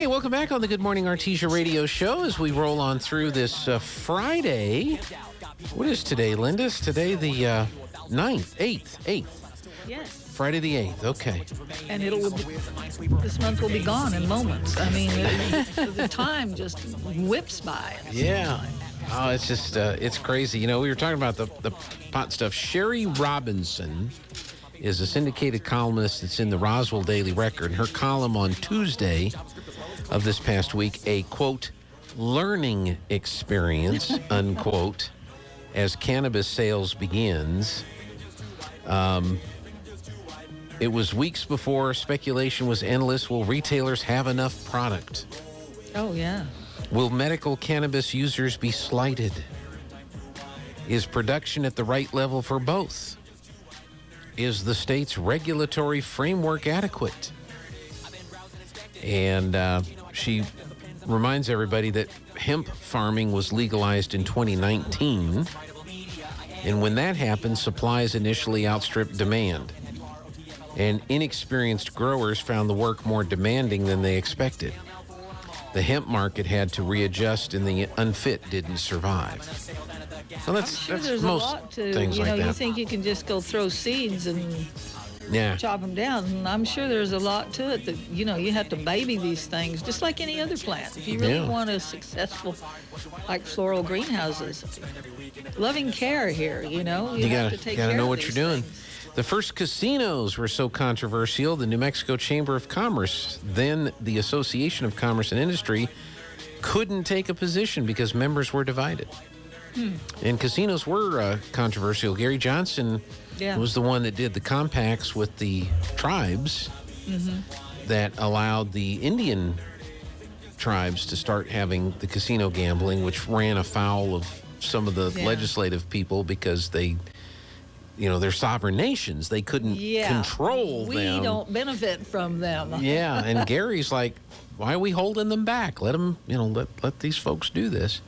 Hey, welcome back on the Good Morning Artesia radio show as we roll on through this Friday. What is today, Linda? Is today the 9th, 8th? Yes. Friday the 8th, okay. And this month will be gone in moments. I mean, the time just whips by. Yeah. Oh, it's just, it's crazy. You know, we were talking about the pot stuff. Sherry Robinson is a syndicated columnist that's in the Roswell Daily Record. Her column on Tuesday of this past week, a, quote, learning experience, unquote, as cannabis sales begins. It was weeks before. Speculation was endless. Will retailers have enough product? Oh, yeah. Will medical cannabis users be slighted? Is production at the right level for both? Is the state's regulatory framework adequate? And she reminds everybody that hemp farming was legalized in 2019. And when that happened, supplies initially outstripped demand. And inexperienced growers found the work more demanding than they expected. The hemp market had to readjust, and the unfit didn't survive. So that's there's most a lot to, things like that. You think you can just go throw seeds and Yeah. chop them down. And I'm sure there's a lot to it that, you have to baby these things just like any other plant. If you really want a successful, like floral greenhouses, loving care here, you have to take care gotta know of what these you're doing. things. The first casinos were so controversial, the New Mexico Chamber of Commerce, then the Association of Commerce and Industry, couldn't take a position because members were divided. And casinos were controversial. Gary Johnson was the one that did the compacts with the tribes that allowed the Indian tribes to start having the casino gambling, which ran afoul of some of the legislative people because they... they're sovereign nations. They couldn't control them. We don't benefit from them. Yeah, and Gary's like, why are we holding them back? Let them, let these folks do this.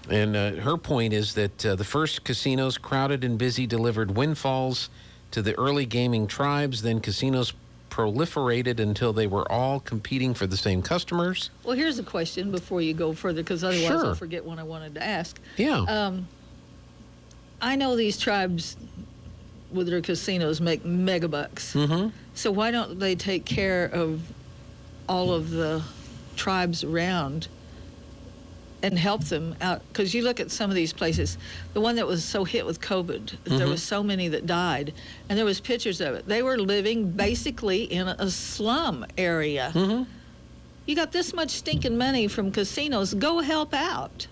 And her point is that the first casinos, crowded and busy, delivered windfalls to the early gaming tribes. Then casinos proliferated until they were all competing for the same customers. Well, here's a question before you go further, because otherwise I'll forget what I wanted to ask. Yeah. I know these tribes with their casinos make megabucks. So why don't they take care of all of the tribes around and help them out? Because you look at some of these places, the one that was so hit with COVID, there was so many that died, and there was pictures of it. They were living basically in a slum area. You got this much stinking money from casinos, go help out.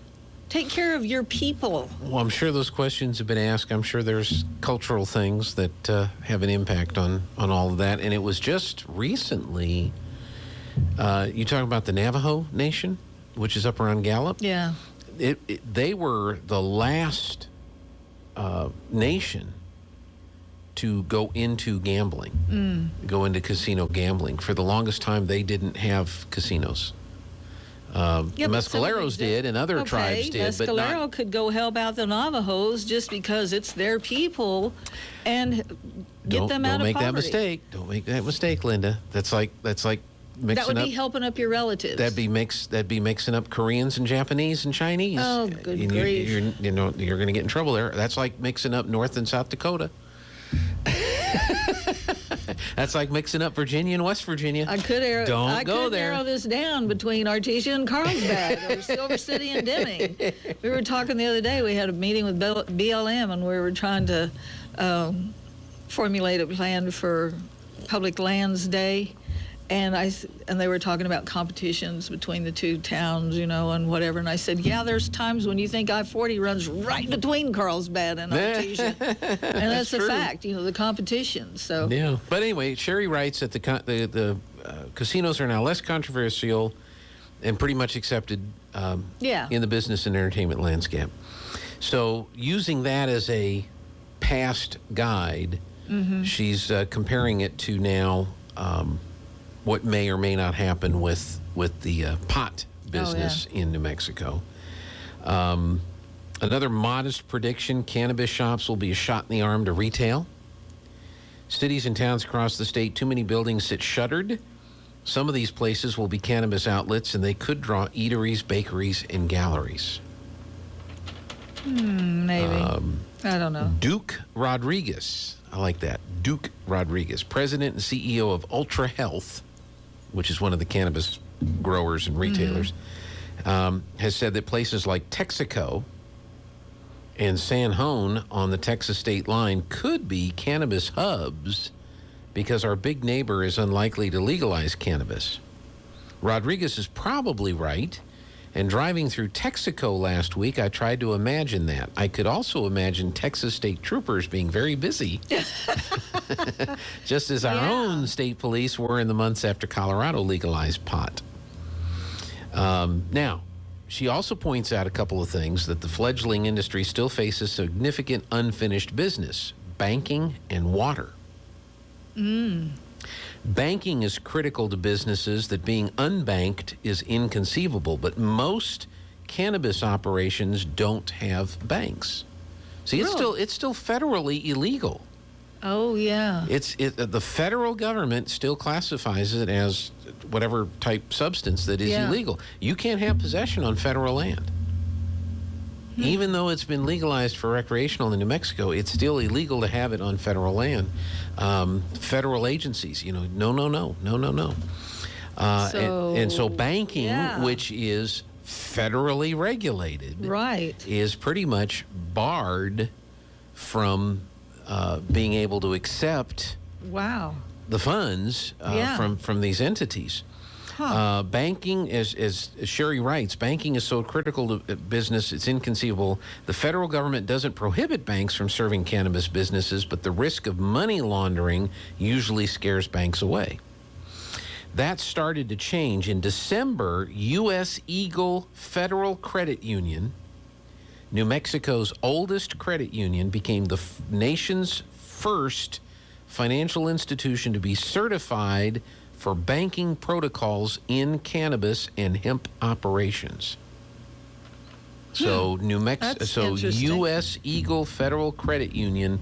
Take care of your people. Well, I'm sure those questions have been asked. I'm sure there's cultural things that have an impact on all of that. And it was just recently, you talk about the Navajo Nation, which is up around Gallup. Yeah. They were the last nation to go into gambling, go into casino gambling. For the longest time, they didn't have casinos. The Mescaleros did, and other tribes did. Mescalero but could go help out the Navajos just because it's their people, and get them out of poverty. Don't make that mistake. Don't make that mistake, Linda. That's like mixing that would up. be helping up your relatives. That'd be mixing up Koreans and Japanese and Chinese. Oh, good and grief! You're going to get in trouble there. That's like mixing up North and South Dakota. That's like mixing up Virginia and West Virginia. I could narrow this down between Artesia and Carlsbad or Silver City and Deming. We were talking the other day. We had a meeting with BLM, and we were trying to formulate a plan for Public Lands Day. And they were talking about competitions between the two towns, and whatever. And I said, yeah, there's times when you think I-40 runs right between Carlsbad and Artesia. And that's a fact, the competition. So yeah. But anyway, Sherry writes that the casinos are now less controversial and pretty much accepted in the business and entertainment landscape. So using that as a past guide, she's comparing it to now what may or may not happen with the pot business in New Mexico. Another modest prediction, cannabis shops will be a shot in the arm to retail. Cities and towns across the state, too many buildings sit shuttered Some of these places will be cannabis outlets, and they could draw eateries, bakeries, and galleries. Maybe. I don't know. Duke Rodriguez, I like that. Duke Rodriguez, president and CEO of Ultra Health, which is one of the cannabis growers and retailers, has said that places like Texaco and San Juan on the Texas state line could be cannabis hubs because our big neighbor is unlikely to legalize cannabis. Rodriguez is probably right. And driving through Texaco last week, I tried to imagine that. I could also imagine Texas state troopers being very busy, just as our own state police were in the months after Colorado legalized pot. Now, she also points out a couple of things, that the fledgling industry still faces significant unfinished business: banking and water. Banking is critical to businesses that being unbanked is inconceivable, but most cannabis operations don't have banks. See, it's still federally illegal. Oh, yeah. The federal government still classifies it as whatever type substance that is illegal. You can't have possession on federal land. Even though it's been legalized for recreational in New Mexico, it's still illegal to have it on federal land. Federal agencies, no. And so banking, which is federally regulated, is pretty much barred from being able to accept the funds from these entities. Banking, as Sherry writes, banking is so critical to business, it's inconceivable. The federal government doesn't prohibit banks from serving cannabis businesses, but the risk of money laundering usually scares banks away. That started to change. In December, U.S. Eagle Federal Credit Union, New Mexico's oldest credit union, became the nation's first financial institution to be certified for banking protocols in cannabis and hemp operations. So U.S. Eagle Federal Credit Union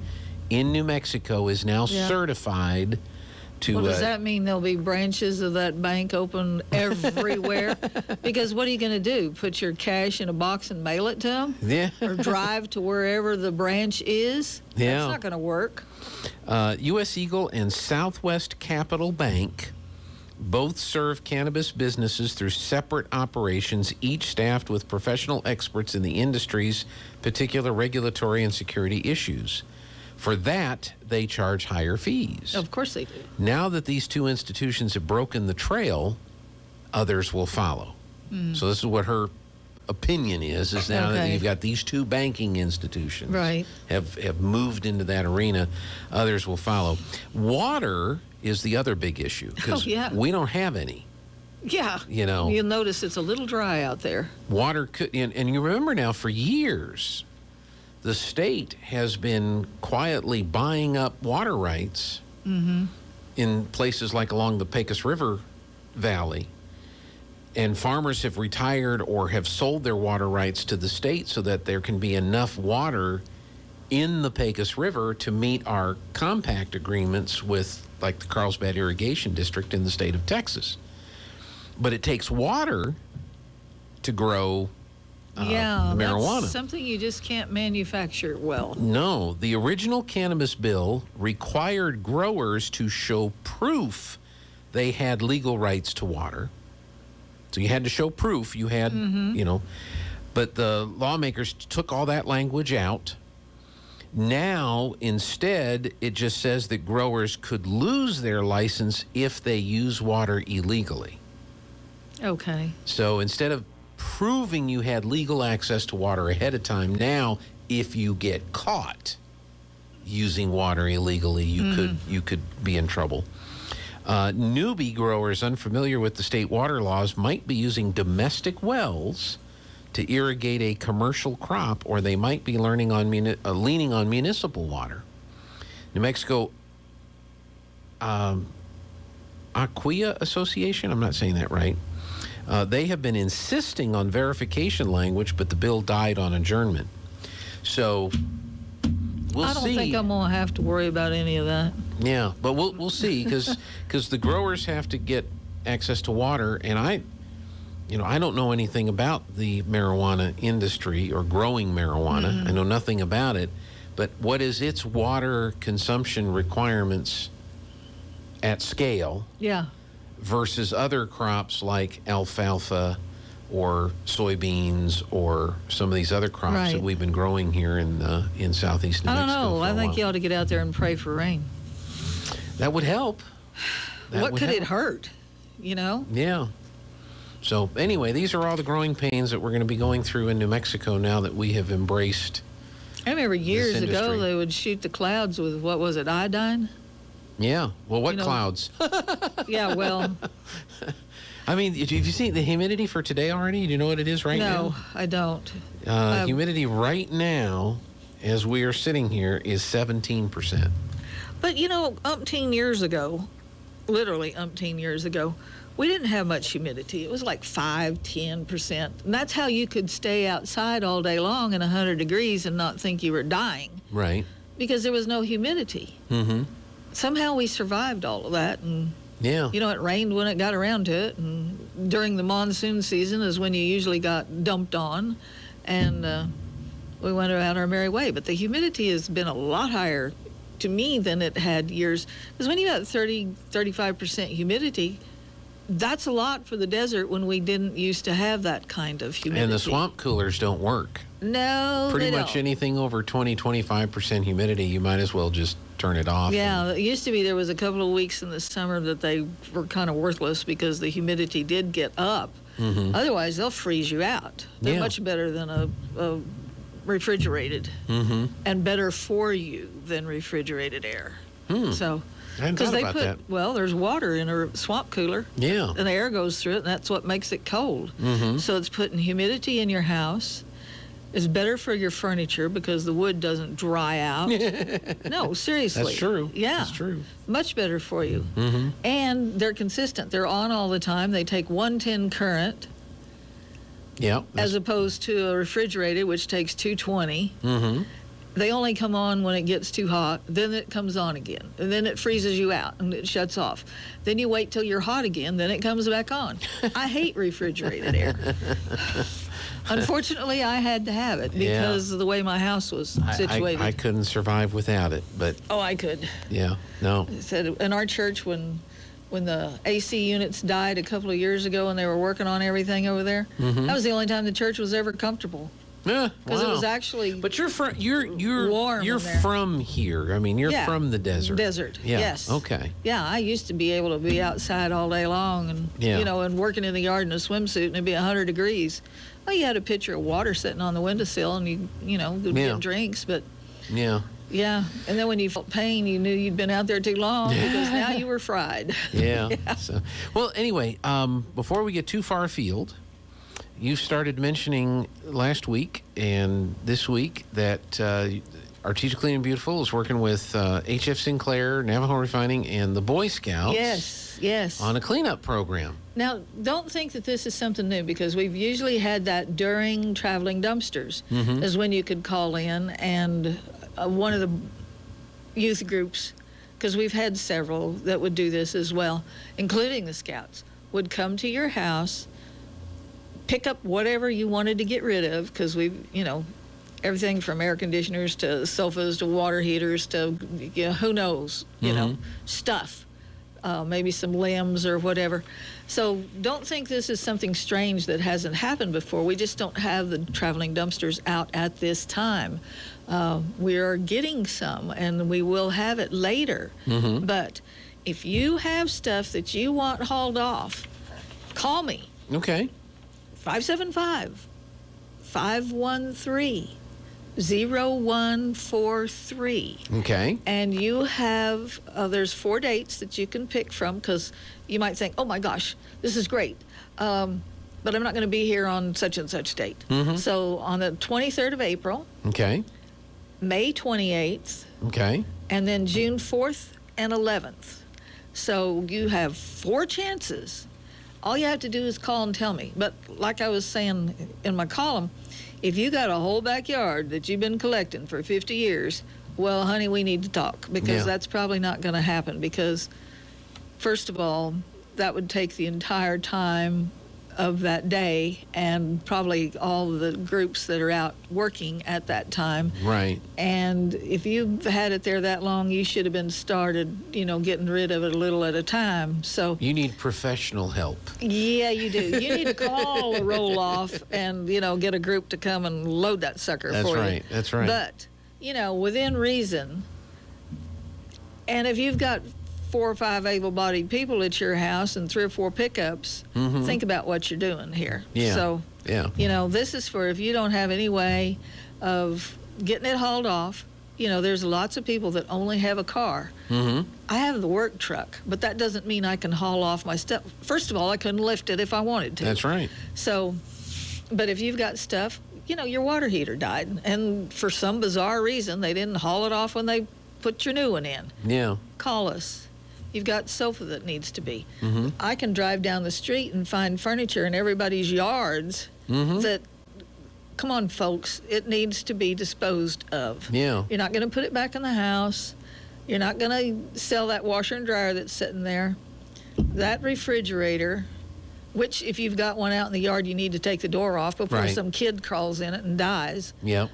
in New Mexico is now certified to... Well, does that mean there'll be branches of that bank open everywhere? Because what are you going to do? Put your cash in a box and mail it to them? Yeah. Or drive to wherever the branch is? Yeah. That's not going to work. U.S. Eagle and Southwest Capital Bank both serve cannabis businesses through separate operations, each staffed with professional experts in the industry's particular regulatory and security issues. For that, they charge higher fees. Of course they do. Now that these two institutions have broken the trail, others will follow. So this is what her opinion is now that you've got these two banking institutions have moved into that arena, others will follow. Water is the other big issue because we don't have any. Yeah. You'll notice it's a little dry out there. Water could, and you remember now, for years, the state has been quietly buying up water rights in places like along the Pecos River Valley. And farmers have retired or have sold their water rights to the state so that there can be enough water in the Pecos River to meet our compact agreements with, like, the Carlsbad Irrigation District in the state of Texas. But it takes water to grow marijuana. That's something you just can't manufacture well. No, the original cannabis bill required growers to show proof they had legal rights to water. So you had to show proof you had, but the lawmakers took all that language out. Now, instead, it just says that growers could lose their license if they use water illegally. Okay. So instead of proving you had legal access to water ahead of time, now if you get caught using water illegally, you could be in trouble. Newbie growers unfamiliar with the state water laws might be using domestic wells to irrigate a commercial crop, or they might be leaning on municipal water. New Mexico Aquia Association, I'm not saying that right, they have been insisting on verification language, but the bill died on adjournment. So we'll see. I don't think I'm going to have to worry about any of that. Yeah, but we'll see because the growers have to access to water. And I don't know anything about the marijuana industry or growing marijuana. I know nothing about it. But what is its water consumption requirements at scale Yeah. versus other crops like alfalfa or soybeans or some of these other crops that we've been growing here in southeast New Mexico? I don't know. I think you you ought to get out there and pray for rain. That would help. What could it hurt? Yeah. So anyway, these are all the growing pains that we're going to be going through in New Mexico now that we have embraced. I remember years ago they would shoot the clouds with, what was it, iodine? Yeah. Well, what clouds? Yeah, well. I mean, have you seen the humidity for today already? Do you know what it is right now? No, I don't. Humidity right now, as we are sitting here, is 17%. But, umpteen years ago, literally umpteen years ago, we didn't have much humidity. It was like 5-10%. And that's how you could stay outside all day long in 100 degrees and not think you were dying. Right. Because there was no humidity. Mm-hmm. Somehow we survived all of that. And, yeah. It rained when it got around to it. And during the monsoon season is when you usually got dumped on. And we went about our merry way. But the humidity has been a lot higher to me than it had years. Because when you got 35% humidity, that's a lot for the desert when we didn't used to have that kind of humidity. And the swamp coolers don't work. No, Pretty they much don't. anything over 20-25% humidity, you might as well just turn it off. Yeah, it used to be there was a couple of weeks in the summer that they were kind of worthless because the humidity did get up. Mm-hmm. Otherwise, they'll freeze you out. They're much better than a refrigerated and better for you than refrigerated air. So, I hadn't thought about that. Well, there's water in a swamp cooler. Yeah. And the air goes through it, and that's what makes it cold. Mm-hmm. So it's putting humidity in your house. It's better for your furniture because the wood doesn't dry out. No, seriously. That's true. Yeah. That's true. Much better for you. Mm-hmm. And they're consistent. They're on all the time. They take 110 current. Yeah. As opposed to a refrigerator, which takes 220. Mm-hmm. They only come on when it gets too hot. Then it comes on again. And then it freezes you out and it shuts off. Then you wait till you're hot again. Then it comes back on. I hate refrigerated air. Unfortunately, I had to have it because of the way my house was situated. I couldn't survive without it, but... Oh, I could. Yeah, no. Said in our church when the AC units died a couple of years ago and they were working on everything over there, that was the only time the church was ever comfortable. Yeah, because it was actually. But you're warm. You're from here. I mean, you're from the desert. Desert. Yeah. Yes. Okay. Yeah, I used to be able to be outside all day long and and working in the yard in a swimsuit and it'd be 100 degrees. Well, you had a pitcher of water sitting on the windowsill and you could get drinks, but. Yeah. Yeah, and then when you felt pain, you knew you'd been out there too long because now you were fried. Yeah. So, well, anyway, before we get too far afield, you started mentioning last week and this week that Artesia Clean and Beautiful is working with H.F. Sinclair, Navajo Refining, and the Boy Scouts. Yes. On a cleanup program. Now, don't think that this is something new because we've usually had that during traveling dumpsters is when you could call in and one of the youth groups, because we've had several that would do this as well, including the Scouts, would come to your house, pick up whatever you wanted to get rid of, because we've, everything from air conditioners to sofas to water heaters to, who knows, stuff. Maybe some limbs or whatever. So don't think this is something strange that hasn't happened before. We just don't have the traveling dumpsters out at this time. We are getting some, and we will have it later. But if you have stuff that you want hauled off, call me. Okay. 575-513-0143. Okay. And you have, there's 4 dates that you can pick from, because you might think, oh my gosh, this is great. But I'm not going to be here on such and such date. So on the 23rd of April. Okay. May 28th. Okay. And then June 4th and 11th. So you have 4 chances. All you have to do is call and tell me. But like I was saying in my column, if you got a whole backyard that you've been collecting for 50 years, well, honey, we need to talk, because that's probably not going to happen, because first of all, that would take the entire time of that day, and probably all the groups that are out working at that time. Right. And if you've had it there that long, you should have been started, getting rid of it a little at a time. So You need professional help. yeah, you do. You need to call a roll off and, get a group to come and load that sucker That's for you. right. That's right. But, within reason. And if you've got 4 or 5 able-bodied people at your house and 3 or 4 pickups, think about what you're doing here. Yeah. So, Yeah. this is for if you don't have any way of getting it hauled off. There's lots of people that only have a car. I have the work truck, but that doesn't mean I can haul off my stuff. First of all, I couldn't lift it if I wanted to. That's right. So, but if you've got stuff, your water heater died, and for some bizarre reason, they didn't haul it off when they put your new one in. Yeah. Call us. You've got sofa that needs to be. I can drive down the street and find furniture in everybody's yards that, come on, folks, it needs to be disposed of. Yeah. You're not going to put it back in the house. You're not going to sell that washer and dryer that's sitting there. That refrigerator, which if you've got one out in the yard, you need to take the door off before Right. some kid crawls in it and dies. Yep.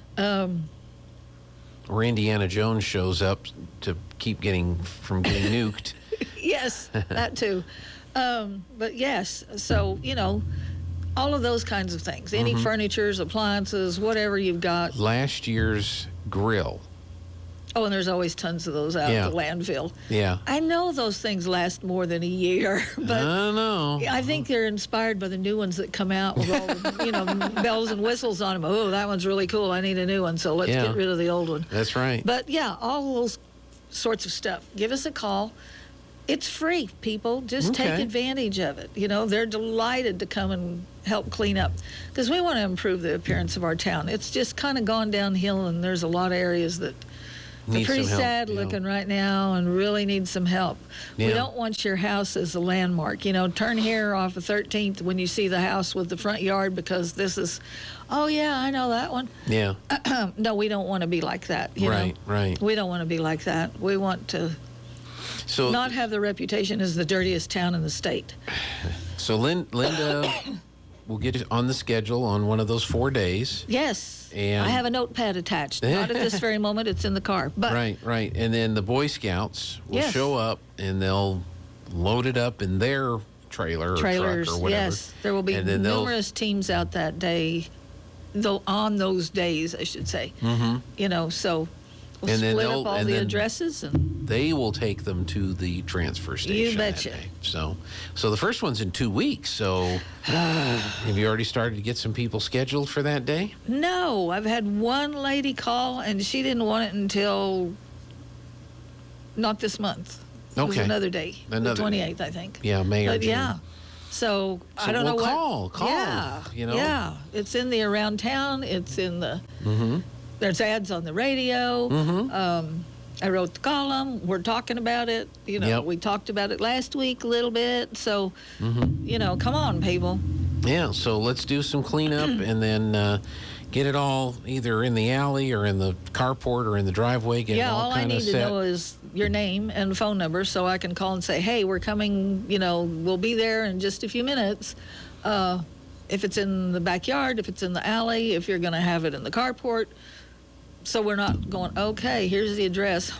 Or Indiana Jones shows up to keep getting nuked. Yes, that too. But yes, so, all of those kinds of things. Any furnitures, appliances, whatever you've got. Last year's grill. Oh, and there's always tons of those out Yeah. at the landfill. Yeah. I know those things last more than a year, I but don't know. I think they're inspired by the new ones that come out with all the, bells and whistles on them. Oh, that one's really cool. I need a new one, so let's Yeah. get rid of the old one. That's right. But yeah, all those sorts of stuff. Give us a call. It's free, people. Just take Okay. advantage of it. They're delighted to come and help clean up because we want to improve the appearance of our town. It's just kind of gone downhill, and there's a lot of areas that are Need pretty some help, sad yeah. looking right now and really need some help. We Yeah. don't want your house as a landmark. Turn here off of 13th when you see the house with the front yard because this is, oh, yeah, I know that one. Yeah. No, we don't want to be like that. Right, right. We don't want to be like that. We want to So not have the reputation as the dirtiest town in the state. So Linda will get on the schedule on one of those 4 days. Yes. And- I have a notepad attached. Not at this very moment. It's in the car. But Right. And then the Boy Scouts will Yes. show up and they'll load it up in their trailer or trailers, truck or whatever. yes. There will be And then they'll- numerous teams out that day, though on those days, I should say. So we'll And then split they'll- up all and the then- addresses and They will take them to the transfer station. that betcha. day. So the first one's in 2 weeks. So have you already started to get some people scheduled for that day? no, I've had one lady call and she didn't want it until not this month. It was Okay. another day, Another the 28th, I think. Yeah, May or But June. yeah. So I don't know call, what. Yeah. Yeah. It's in the around town. It's in the. There's ads on the radio. I wrote the column. We're talking about it. Yep. We talked about it last week a little bit. So, come on, people. Yeah, so let's do some cleanup and then get it all either in the alley or in the carport or in the driveway. Get it All I kind need of to set. know is your name and phone number so I can call and say, hey, we're coming, we'll be there in just a few minutes. If it's in the backyard, if it's in the alley, if you're going to have it in the carport. So we're not going, okay, here's the address.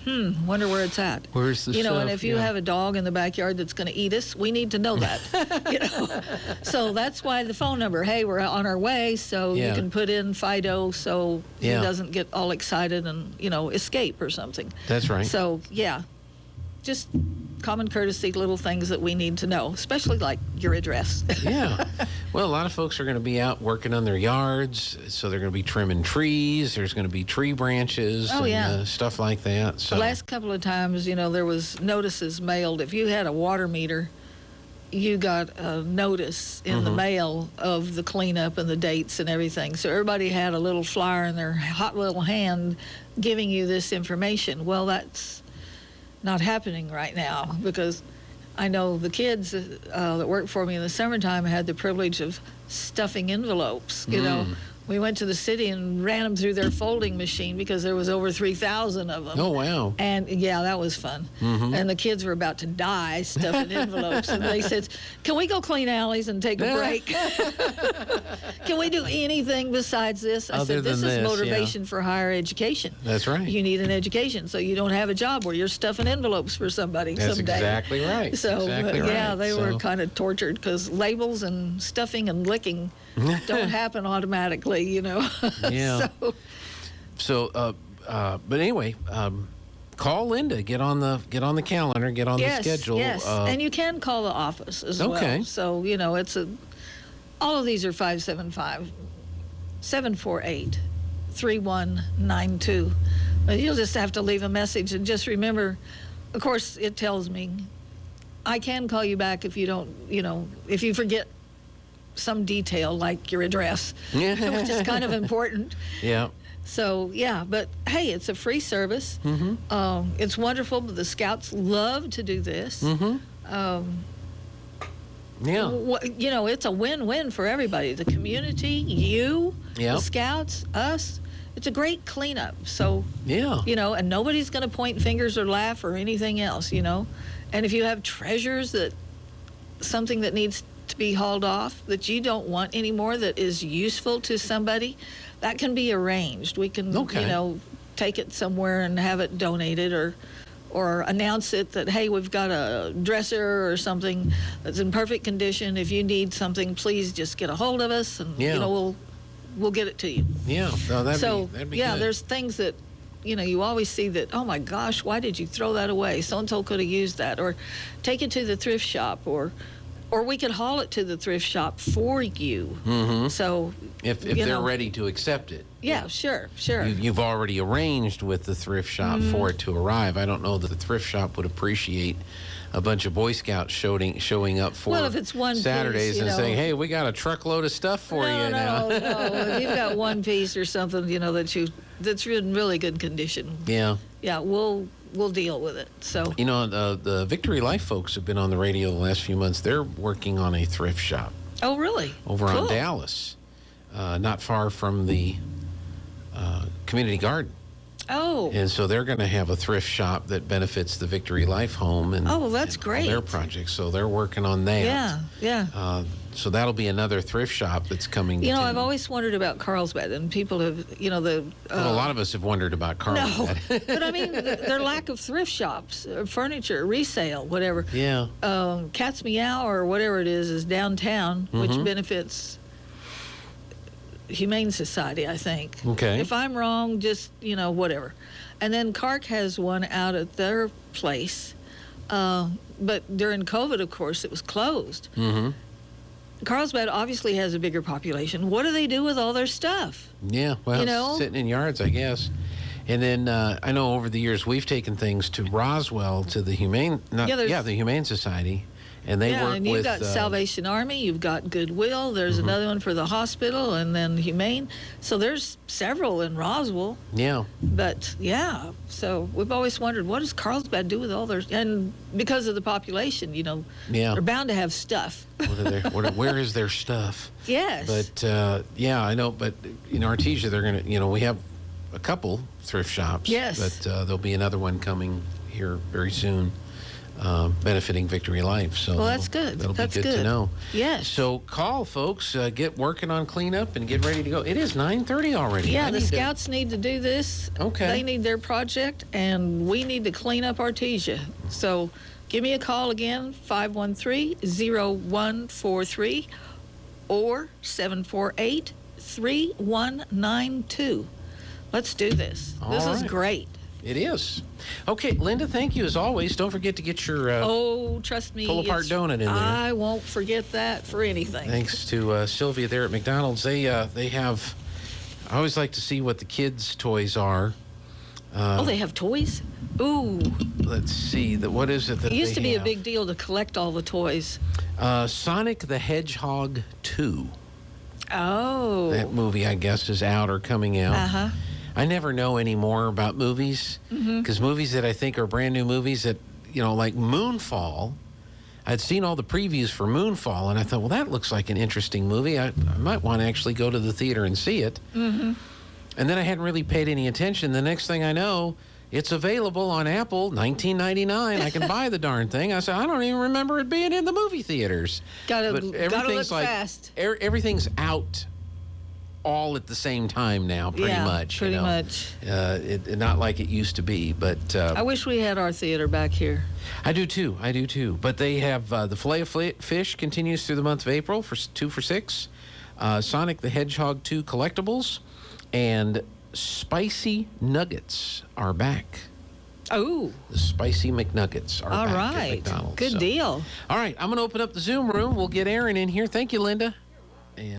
Wonder where it's at. Where's the and stuff? if you Yeah. have a dog in the backyard that's going to eat us, we need to know that. So that's why the phone number. Hey, we're on our way, so Yeah. you can put in Fido so Yeah. he doesn't get all excited and escape or something. That's right. So yeah, just common courtesy, little things that we need to know, especially like your address. Yeah. Well, a lot of folks are going to be out working on their yards, so they're going to be trimming trees. There's going to be tree branches Oh, and yeah. Stuff like that. So The last couple of times, there was notices mailed. If you had a water meter, you got a notice in the mail of the cleanup and the dates and everything. So everybody had a little flyer in their hot little hand giving you this information. Well, that's not happening right now because I know the kids that work for me in the summertime had the privilege of stuffing envelopes, We went to the city and ran them through their folding machine because there was over 3,000 of them. Oh, wow. And yeah, that was fun. And the kids were about to die stuffing envelopes. And they said, can we go clean alleys and take a break? Can we do anything besides this? I Other said, this than is this, motivation for higher education. That's right. You need an education so you don't have a job where you're stuffing envelopes for somebody That's someday. exactly right. So, exactly yeah, right. they were kind of tortured because labels and stuffing and licking don't happen automatically, you know. Yeah. But anyway, call Linda. Get on the calendar. Get on the schedule. Yes, and you can call the office as well. So you know, all of these are 575-748-3192. You'll just have to leave a message and just remember. Of course, it tells me I can call you back if you don't. You know, if you forget some detail like your address, which is kind of important. Yeah. So, yeah, but hey, it's a free service. It's wonderful, but the Scouts love to do this. Yeah. You know, it's a win-win for everybody. The community, you, Yep. the Scouts, us. It's a great cleanup. So, Yeah. you know, and nobody's going to point fingers or laugh or anything else, you know. And if you have treasures something that needs to be hauled off that you don't want anymore that is useful to somebody, that can be arranged. We can, you know, take it somewhere and have it donated or announce it that, hey, we've got a dresser or something that's in perfect condition. If you need something, please just get a hold of us and, you know, we'll get it to you. Yeah. No, that'd be good. There's things that, you know, you always see that, oh my gosh, why did you throw that away? So-and-so could have used that. Or take it to the thrift shop, or we could haul it to the thrift shop for you. So if they're ready to accept it. Yeah, sure. You've already arranged with the thrift shop for it to arrive. I don't know that the thrift shop would appreciate a bunch of Boy Scouts showing up for if it's one Saturdays piece, and saying, hey, we got a truckload of stuff for you now. No. If you've got one piece or something, you know, that's in really good condition. Yeah. Yeah, we'll deal with it. So, you know, the Victory Life folks have been on the radio the last few months. They're working on a thrift shop. Oh, really? Over on Dallas, not far from the community garden. Oh. And so they're going to have a thrift shop that benefits the Victory Life home and that's great. All their projects. So they're working on that. Yeah. So that'll be another thrift shop that's coming to You know, town. I've always wondered about Carlsbad, and people have, you know, a lot of us have wondered about Carlsbad. No, but I mean, their lack of thrift shops, furniture, resale, whatever. Yeah. Cat's Meow or whatever it is downtown, which benefits Humane Society, I think. Okay. If I'm wrong, just, you know, whatever. And then Clark has one out at their place. But during COVID, of course, it was closed. Carlsbad obviously has a bigger population. What do they do with all their stuff? Yeah, well, you know? Sitting in yards, I guess. And then I know over the years we've taken things to Roswell to the the Humane Society, and they work and you've with got Salvation Army, you've got Goodwill. There's another one for the hospital, and then Humane. So there's several in Roswell. Yeah. But yeah, so we've always wondered, what does Carlsbad do with all their, and because of the population, you know, they're bound to have stuff. Where is their stuff? Yes. But I know. But in Artesia, they're gonna, you know, we have a couple thrift shops. Yes. But there'll be another one coming here very soon, benefiting Victory Life. So that's good. That'll That's be good to know. Yes. So call, folks. Get working on cleanup and get ready to go. It is 9:30 already. Yeah, the Scouts need to do this. Okay. They need their project, and we need to clean up Artesia. So give me a call again, 513-0143 or 748-3192. Let's do this. This is great. It is. Okay, Linda, thank you as always. Don't forget to get your trust me, pull-apart donut in there. I won't forget that for anything. Thanks to Sylvia there at McDonald's. They have, I always like to see what the kids' toys are. They have toys? Ooh. Let's see. What is it that they have? It used to be a big deal to collect all the toys. Sonic the Hedgehog 2. Oh. That movie, I guess, is out or coming out. Uh-huh. I never know anymore about movies, because movies that I think are brand new movies that, you know, like Moonfall, I'd seen all the previews for Moonfall, and I thought, well, that looks like an interesting movie. I might want to actually go to the theater and see it. Mm-hmm. And then I hadn't really paid any attention. The next thing I know, it's available on Apple, $19.99. I can buy the darn thing. I said, I don't even remember it being in the movie theaters. Gotta look fast. Everything's out all at the same time now, pretty much. Pretty much. Not like it used to be, but... I wish we had our theater back here. I do too. But they have the Filet-O-Fish continues through the month of April for 2 for $6. Sonic the Hedgehog 2 collectibles and Spicy Nuggets are back. Oh. The Spicy McNuggets are back at McDonald's. Good deal. All right, I'm going to open up the Zoom room. We'll get Aaron in here. Thank you, Linda.